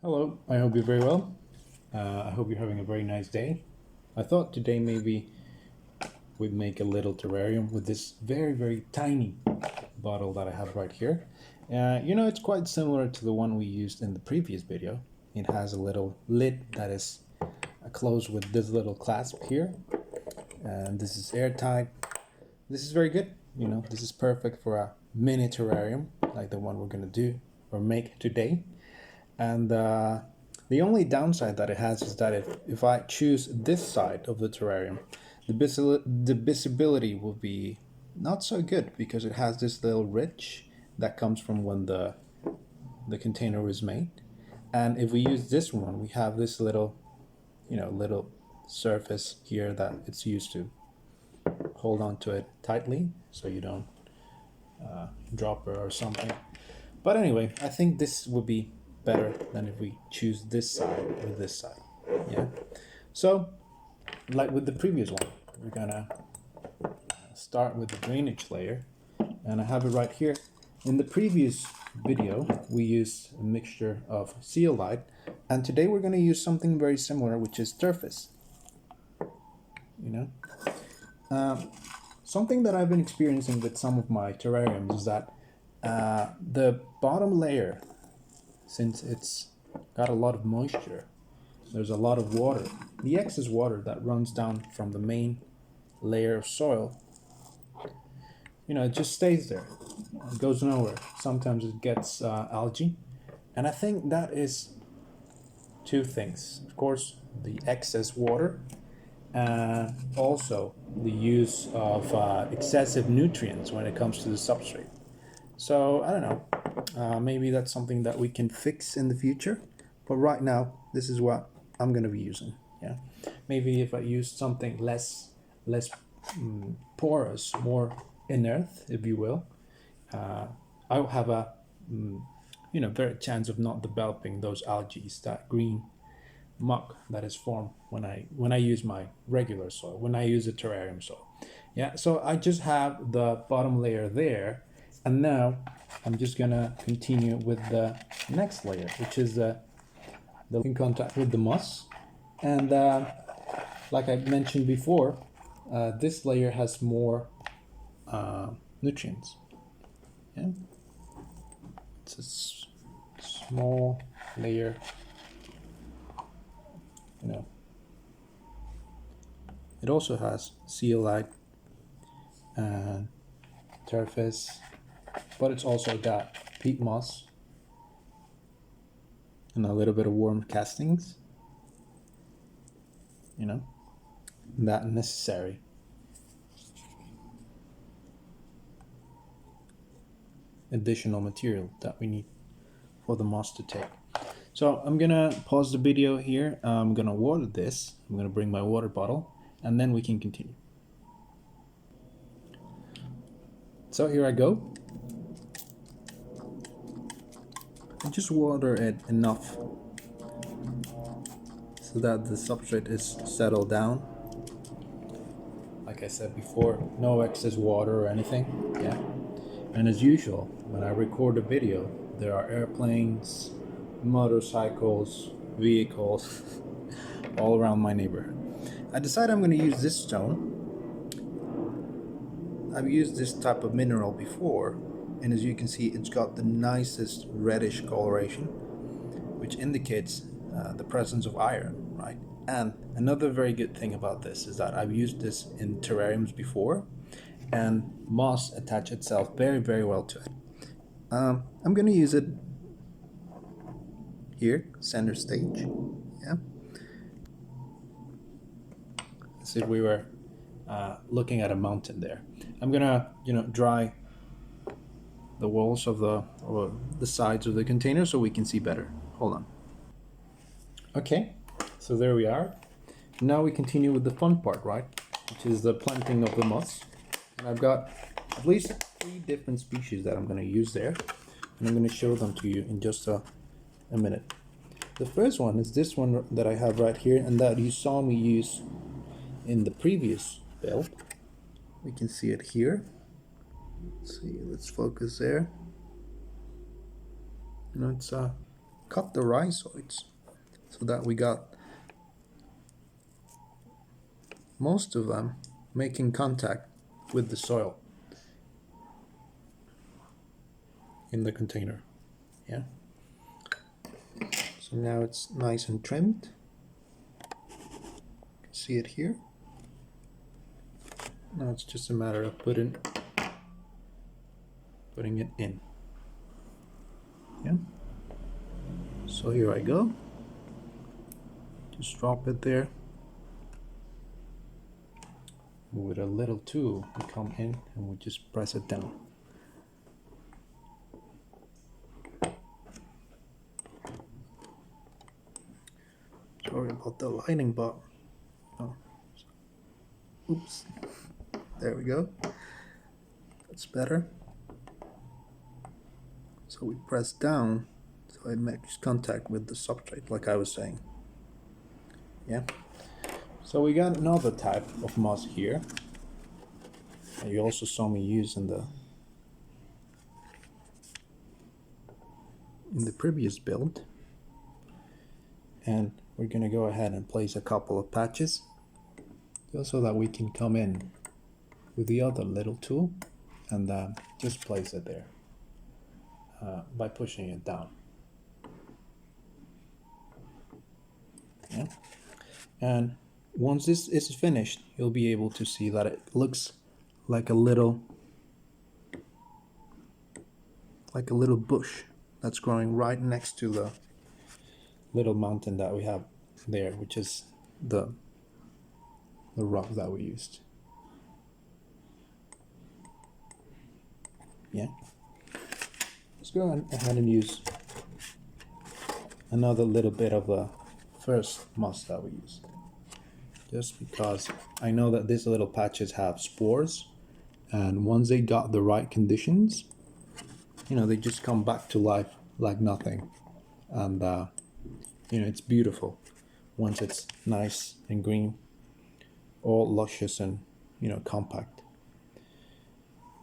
Hello, I hope you're very well. I hope you're having a very nice day. I thought today maybe we'd make a little terrarium with this very tiny bottle that I have right here. It's quite similar to the one we used in the previous video. It has a little lid that is closed with this little clasp here, and this is airtight. This is very good. This is perfect for a mini terrarium like the one we're gonna do or make today. And the only downside that it has is that if I choose this side of the terrarium, the visibility will be not so good because it has this little ridge that comes from when the container was made. And if we use this one, we have this little surface here that it's used to hold on to it tightly so you don't drop it or something. But anyway, I think this would be better than if we choose this side or this side. Yeah. So, like with the previous one, we're gonna start with the drainage layer, and I have it right here. In the previous video, we used a mixture of zeolite, and today we're gonna use something very similar, which is turfus. Something that I've been experiencing with some of my terrariums is that the bottom layer, since it's got a lot of moisture, there's a lot of water. The excess water that runs down from the main layer of soil, it just stays there. It goes nowhere. Sometimes it gets algae. And I think that is two things. Of course, the excess water and also the use of excessive nutrients when it comes to the substrate. So I don't know, maybe that's something that we can fix in the future, but right now this is what I'm gonna be using. Yeah, maybe if I use something less porous, more inert, if you will, I'll have a better chance of not developing those algae, that green muck that is formed when I use my regular soil, when I use a terrarium soil. Yeah, so I just have the bottom layer there. And now I'm just gonna continue with the next layer, which is the in contact with the moss. And like I mentioned before, this layer has more nutrients. Yeah, it's a small layer. It also has zeolite and turfus, but it's also got peat moss and a little bit of worm castings, that necessary. Additional material that we need for the moss to take. So I'm gonna pause the video here. I'm gonna water this. I'm gonna bring my water bottle and then we can continue. So here I go. I just water it enough so that the substrate is settled down. Like I said before, no excess water or anything. Yeah. And as usual, when I record a video, there are airplanes, motorcycles, vehicles all around my neighborhood. I decided I'm going to use this stone. I've used this type of mineral before, and as you can see, it's got the nicest reddish coloration, which indicates the presence of iron, right? And another very good thing about this is that I've used this in terrariums before, and moss attach itself very well to it. I'm going to use it here, center stage. Yeah. As if we were looking at a mountain there. I'm gonna, dry the walls of the sides of the container so we can see better. Hold on. Okay, so there we are. Now we continue with the fun part, right? Which is the planting of the moss. And I've got at least 3 different species that I'm gonna use there, and I'm gonna show them to you in just a minute. The first one is this one that I have right here, and that you saw me use in the previous build. We can see it here. Let's see, let's focus there. It's cut the rhizoids so that we got most of them making contact with the soil in the container. Yeah. So now it's nice and trimmed. You can see it here. Now it's just a matter of putting it in. Yeah. So here I go. Just drop it there. With a little tool, we come in and we just press it down. Sorry about the lighting, but oh. Oops. There we go. That's better. So we press down so it makes contact with the substrate, like I was saying. Yeah. So we got another type of moss here that you also saw me use in the previous build. And we're gonna go ahead and place a couple of patches just so that we can come in with the other little tool and just place it there by pushing it down. Yeah. And once this is finished, you'll be able to see that it looks like a little bush that's growing right next to the little mountain that we have there, which is the rock that we used. Yeah. Let's go ahead and use another little bit of the first moss that we used. Just because I know that these little patches have spores, and once they got the right conditions, you know, they just come back to life like nothing. And you know, it's beautiful once it's nice and green, all luscious and, you know, compact.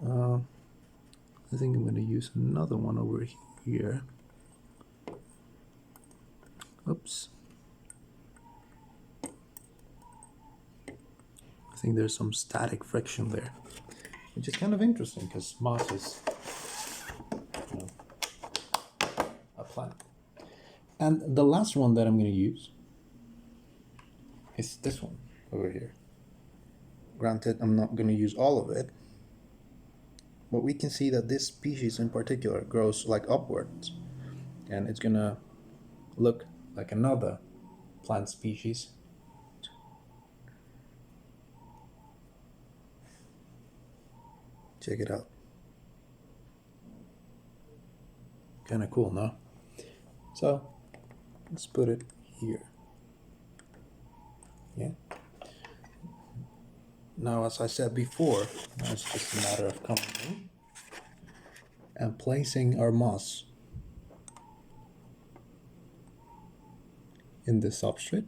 I think I'm going to use another one over here. Oops. I think there's some static friction there, which is kind of interesting because moss is, you know, a plant. And the last one that I'm going to use is this one over here. Granted, I'm not going to use all of it, but we can see that this species in particular grows like upwards, and it's going to look like another plant species. Check it out. Kind of cool, no? So let's put it here. Yeah. Now, as I said before, now it's just a matter of coming in and placing our moss in the substrate.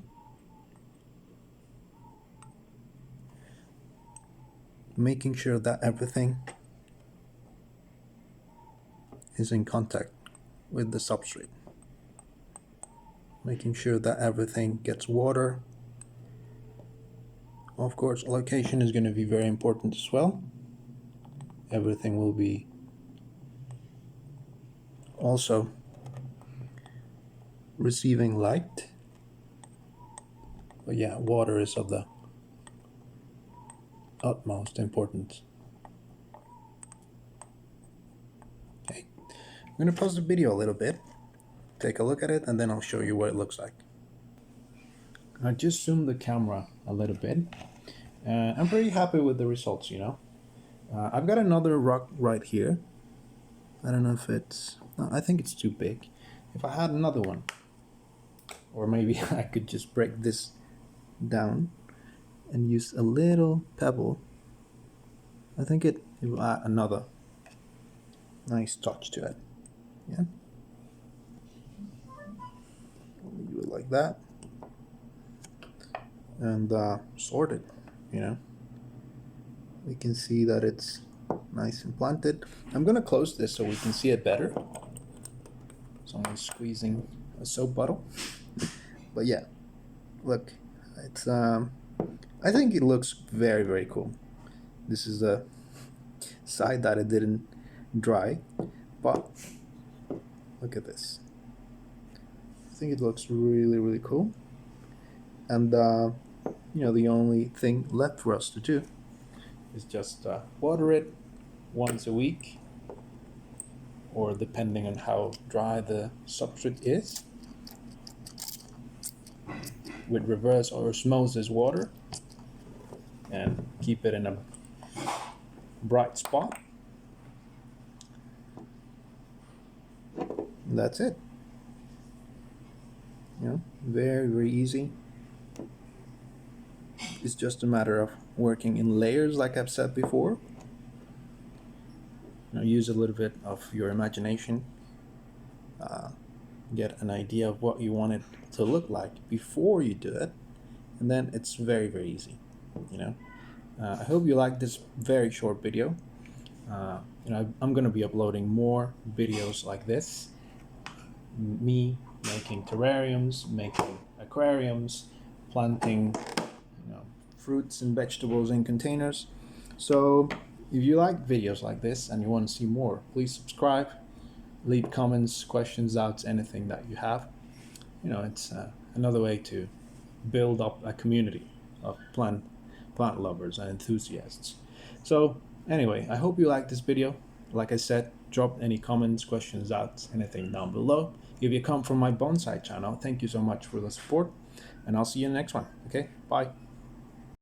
Making sure that everything is in contact with the substrate. Making sure that everything gets water. Of course, location is going to be very important as well. Everything will be also receiving light. But yeah, water is of the utmost importance. Okay, I'm going to pause the video a little bit, take a look at it, and then I'll show you what it looks like. I just zoomed the camera a little bit. I'm pretty happy with the results, you know. I've got another rock right here. I don't know if it's... No, I think it's too big. If I had another one, or maybe I could just break this down and use a little pebble, I think it will add another nice touch to it. Yeah. Do it like that. And sort it, you know. We can see that it's nice and planted. I'm gonna close this so we can see it better. So I'm squeezing a soap bottle. But yeah, look, it's I think it looks very, very cool. This is the side that it didn't dry, but look at this. I think it looks really, really cool. And the only thing left for us to do is just water it once a week, or depending on how dry the substrate is, with reverse osmosis water, and keep it in a bright spot. And that's it. Very, very easy. It's just a matter of working in layers, like I've said before. Use a little bit of your imagination. Get an idea of what you want it to look like before you do it, and then it's very, very easy. I hope you like this very short video. I'm going to be uploading more videos like this. Me making terrariums, making aquariums, planting fruits and vegetables in containers. So if you like videos like this and you want to see more, please subscribe, leave comments, questions, doubts, anything that you have. It's another way to build up a community of plant lovers and enthusiasts. So anyway, I hope you like this video. Like I said, drop any comments, questions, doubts, anything down below. If you come from my bonsai channel, thank you so much for the support, and I'll see you in the next one. Okay, bye.